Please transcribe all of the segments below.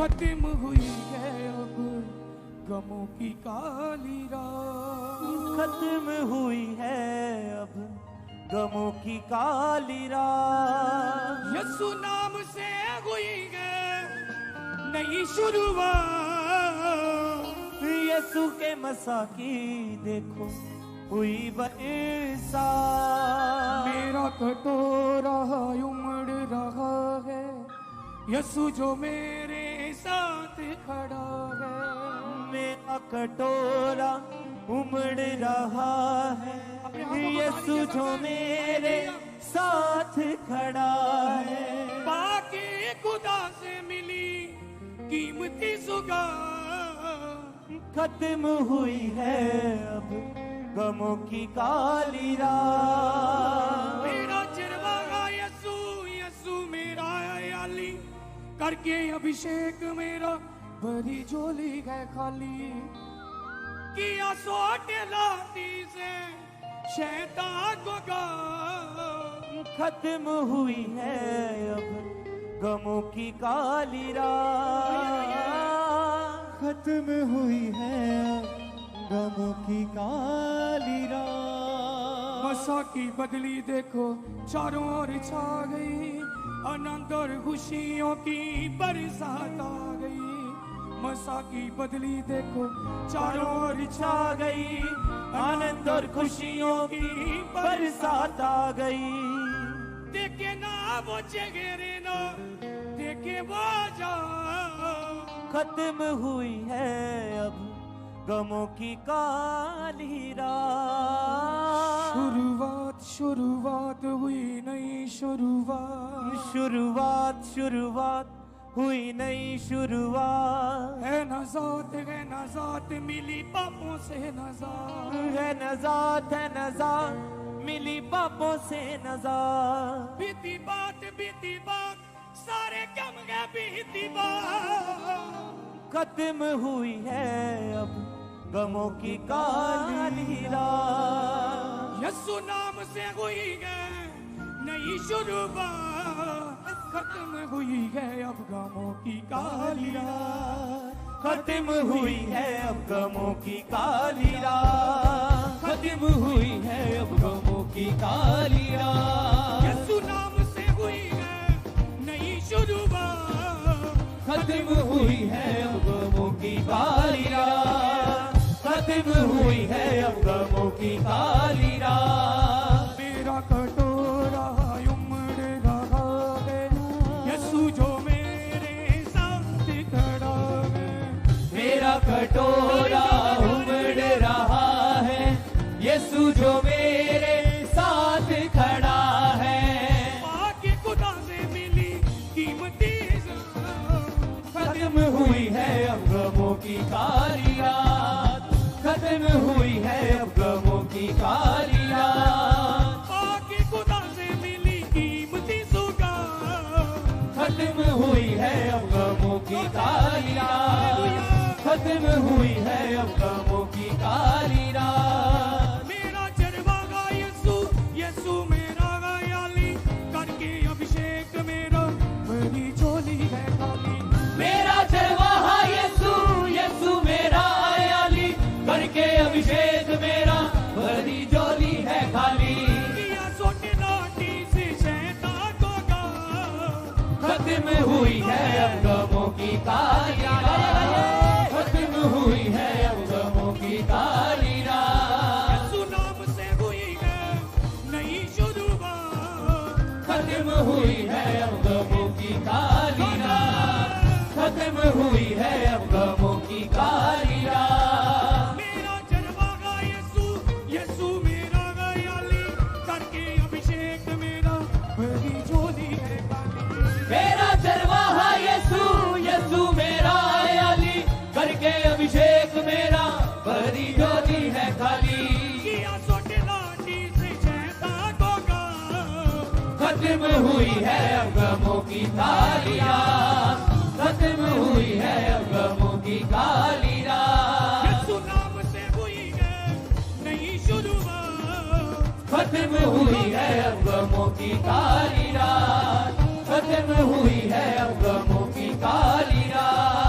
खत्म हुई है अब गमों की काली रात, खत्म हुई है अब गमों की काली रात। यीशु नाम से हुई है नई शुरुआत, यीशु के मसा की देखो हुई बरसा। मेरा कटोरा उमड़ रहा है, यीशु जो मेरे साथ खड़ा है। मेरा कटोरा उमड़ रहा है, यीशु जो मेरे साथ खड़ा है। बाकी खुदा से मिली कीमती सुगार, खत्म हुई है अब गमों की काली रात। मेरा चरवाहा यीशु, यीशु मेरा याली, करके अभिषेक मेरा भरी झोली है खाली। किया सोटे लाती से शैतान को गाल, खत्म हुई है अब गमों की काली रात। खत्म हुई है गमों की काली रात। मसा की बदली देखो चारों ओर छा गई, आनंद और खुशियों की बरसात आ गई। मसा की बदली देखो चारों ओर छा गई, आनंद और खुशियों की बरसात आ गई। देखे ना वो चेहरे ना देखे वो जा, खत्म हुई है अब गमों की काली रात। शुरुआत शुरुआत हुई नई शुरुआत, शुरुआत शुरुआत हुई नई शुरुआत। है नजात मिली पापों से नजात, है नजात मिली पापों से नजात। बीती बात सारे कम गए बीती बात, खत्म हुई है अब गमों की काली रात। यीशु नाम से हुई है नई शुरुआत, खत्म हुई है अब गमों की काली रात। खत्म हुई है अब गमों की काली रात। खत्म हुई है अब गमों की काली रात। यीशु नाम से हुई है नई शुरुआत, खत्म हुई है अब गमों की काली रात। खत्म हुई है अब गमों की काली रात। मेरा कटोरा उमड़ रहा है, यीशु जो मेरे साथ खड़ा है। मेरा कटोरा उमड़ रहा है, यीशु जो मेरे साथ खड़ा है। बाकी खुदा से मिली कीमती खत्म हुई है अब गमों की काली रात। खत्म हुई है अब गमों की काली रात। बाकी खुदा से मिली कीमती सुगार, खत्म हुई है अब गमों की काली रात। खत्म हुई है अब गमों की काली रात। मेरा चरवाहा यीशु, यीशु मेरा याली, करके अभिषेक मेरा भरी झोली है खाली। मेरा चरवाहा यीशु, यीशु मेरा आयाली, करके अभिषेक मेरा भरी झोली है खाली। किया सोटे लाठी से शैतान को गाल, खत्म हुई है अब गमों की काली रात। खत्म हुई है अब गमों की काली रात। यीशु नाम से हुई है नई शुरुआत, खत्म हुई है अब गमों की काली रात। खत्म हुई है अब गमों की काली रात। मेरा चरवाहा यीशु, यीशु मेरा याली, करके अभिषेक मेरा भरी झोली है खाली। मेरा चरवाहा यीशु, यीशु मेरा आयाली, करके अभिषेक मेरा भरी झोली है खाली। किया सोटे लाठी से शैतान को गाल, खत्म हुई है अब गमों की काली रात। खत्म हुई है अब गमों की काली रात। यीशु नाम से हुई है नई शुरुआत, खत्म हुई है अब गमों की काली रात। खत्म हुई है अब गमों की काली रात।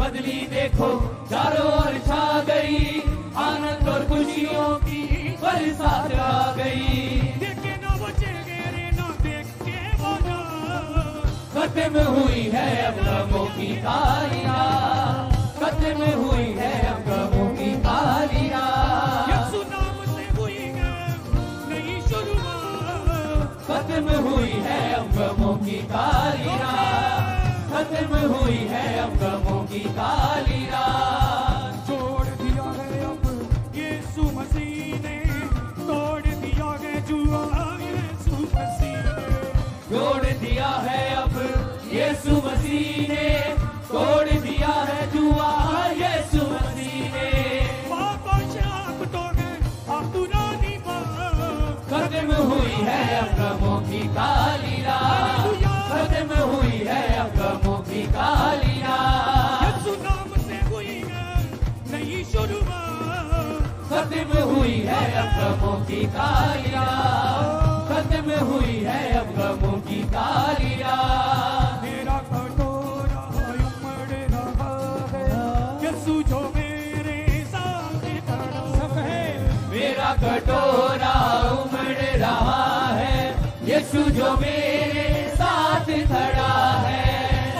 बदली देखो चारों ओर छा गई, आनंद और खुशियों की बरसात आ गई। देखे ना बचे गेरे ना देख के बोला, खत्म हुई है अब गमों की तालियां, खत्म हुई है अब गमों की तालियां। यीशु नाम से हुई है नई शुरुआत, खत्म हुई है अब गमों की तालियां, खत्म हुई है अब गमों की तालियां। छोड़ दिया है अब यीशु मसीह ने, तोड़ दिया है जुआ यीशु मसीह ने, जोड़ दिया है अब यीशु मसीह ने, तोड़ दिया है जुआ यीशु मसीह ने। पाप और शाप तो है अब पुरानी बात, खत्म हुई है अब गमों की तालियां, खत्म हुई है अब गमों की तालियां। यीशु नाम से हुई है नई शुरुआत, खत्म हुई है अब गमों की तालियां, खत्म हुई है अब गमों की तालियां। मेरा कटोरा उमड़ रहा है, यीशु जो मेरे साथ खड़ा है, मेरा कटोरा उमड़ रहा है, यीशु जो मेरे साथ खड़ा है।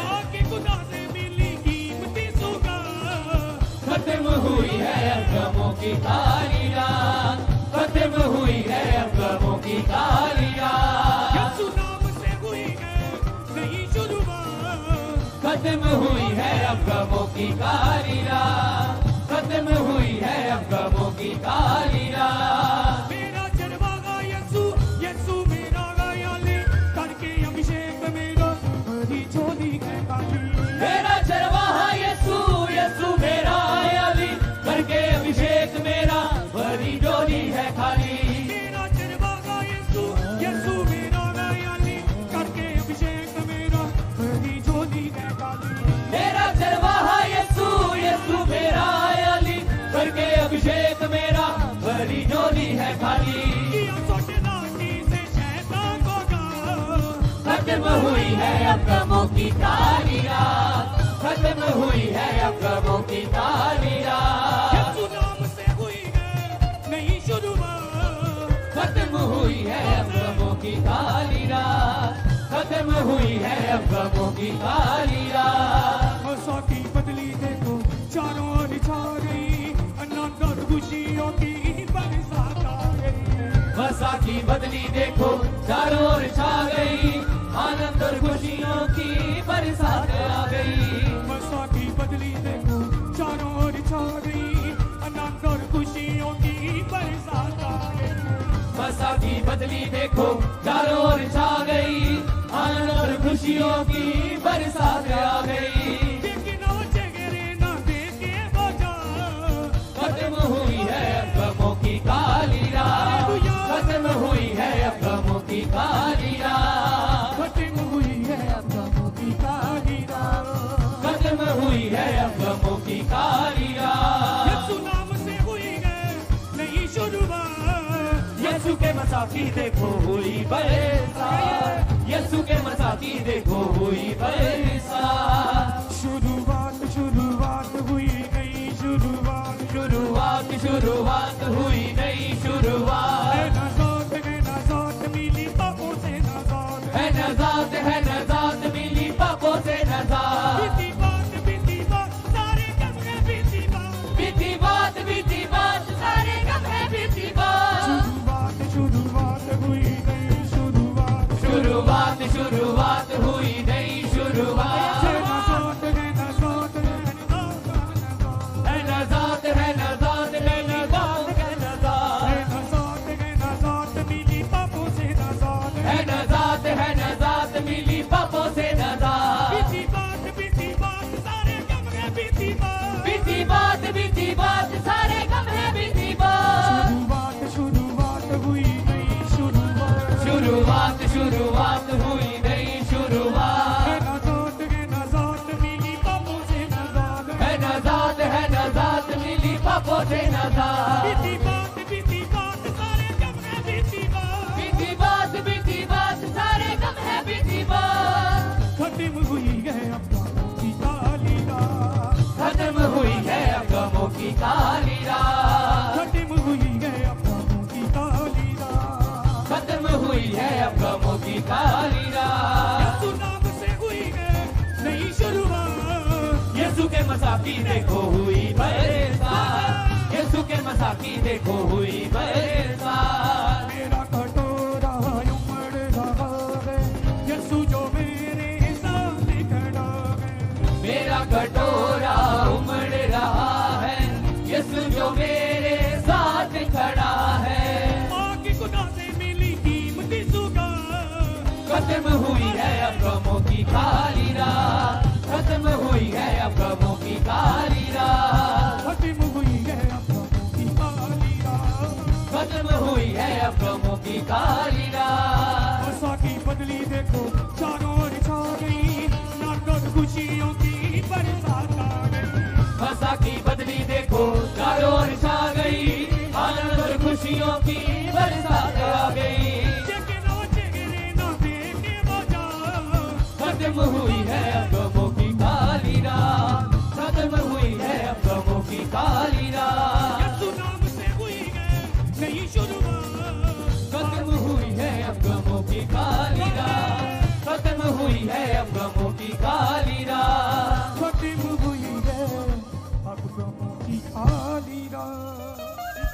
आके खुदा से मिली कीमती सौगात, खत्म हुई है अब गमों की तालियां, खत्म हुई है अब गमों की तालियां। यीशु नाम से हुई है नई शुरुआत, खत्म हुई है अब गमों की तालियां, खत्म हुई है अब गमों की तालियां। मेरा चरवाहा यीशु, यीशु मेरा गायले, करके अभिषेक मेरा भरी झोली है खाली। मेरा चरवाहा यीशु, यीशु मेरा अली, करके अभिषेक मेरा भरी डोली है खाली। मेरा चरवाहा यीशु, यीशु मेरा गायले, करके अभिषेक मेरा भरी झोली है खाली। मेरा चरवाहा यीशु, यीशु मेरा अली, करके अभिषेक मेरा भरी डोली है खाली। किया सोचना की से शैतान को गा, खत्म हुई है अब गमों की तालियां, खत्म हुई है अब गमों की तालियां। यीशु नाम से हुई है नई शुरुआत, खत्म हुई है अब गमों की तालियां, खत्म हुई है अब गमों की तालियां। आशा की बदली देखो चारों ओर छा गई, आनंद और खुशियों की बरसात आ गई। वर्षा की बदली देखो चारों ओर छा गई, आनंद और खुशियों की बरसात आ गई। आशा की बदली देखो चारों ओर छा गई, आनंद और खुशियों की बरसात आ गई। वर्षा की बदली देखो चारों ओर छा गई, आनंद और खुशियों की बरसात आ गई। लेकिन वो चेहरे ना देखे बजा, खत्म हुई है अब गमों की तालियां, खत्म हुई है अब गमों की तालियां, खत्म हुई है अब गमों की तालियां। खत्म हुई है अब गमों की तालियां। यीशु नाम से हुई है नई शुरुआत, यीशु के मसाकी देखो हुई बरसात, यीशु के मसाकी देखो हुई बरसात। शुरुआत शुरुआत हुई नई शुरुआत, शुरुआत शुरुआत हुई नई शुरुआत। है नजात मिली पापों से नजात, है नजात मिली पापों से नजात। बीती बात सारे कम है बीती बात, बीती बात सारे कम है बीती बात। शुरुआत हुई नई शुरुआत, शुरुआत हुई नई शुरुआत। है नजात है नजात मिली पापों से नजात। है नजात मिली पापों से नजात, है नजात मिली पापों से नजात। बीती बात सारे कम है बीती बात, बीती बात सारे कम है बीती बात। शुरुआत हुई नई शुरुआत, शुरुआत हुई नई शुरुआत। है नजात मिली पापों से नजात, है नजात मिली पापों से नजात। बीती बात सारे कम है बीती बीती बात सारे कम है बीती बात। खत्म हुई है अब गमों की तालियां, यीशु के मसाकी देखो हुई बरसात, यीशु के मसाकी देखो हुई बरसात। मेरा कटोरा उमड़ रहा है, यीशु जो मेरे सामने खड़ा है। मेरा कटोरा उमड़ रहा है, यीशु जो मेरे साथ खड़ा है। माँ की खुदा से मिली कीमती सुगंध, खत्म हुई है अब गमों की काली रात, खत्म हुई है अब गमों की काली रात, खत्म हुई है अब गमों की काली रात। खत्म हुई है अब गमों की काली रात। मसा की बदली देखो चारों ओर छा गई, नागद खुशियों की बरसात आ गई। मसा की बदली देखो चारों ओर छा गई, आनंद और खुशियों की बरसात आ गई। खत्म हुई है अब गमों की काली रात, खत्म हुई है अब गमों की काली रात। यीशु नाम से हुई है नई शुरुआत, खत्म हुई है अब गमों की काली रात, खत्म हुई है अब गमों की काली रात। खत्म हुई है अब गमों की काली रात।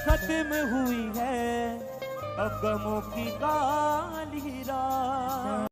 खत्म हुई है अब गमों की काली रात।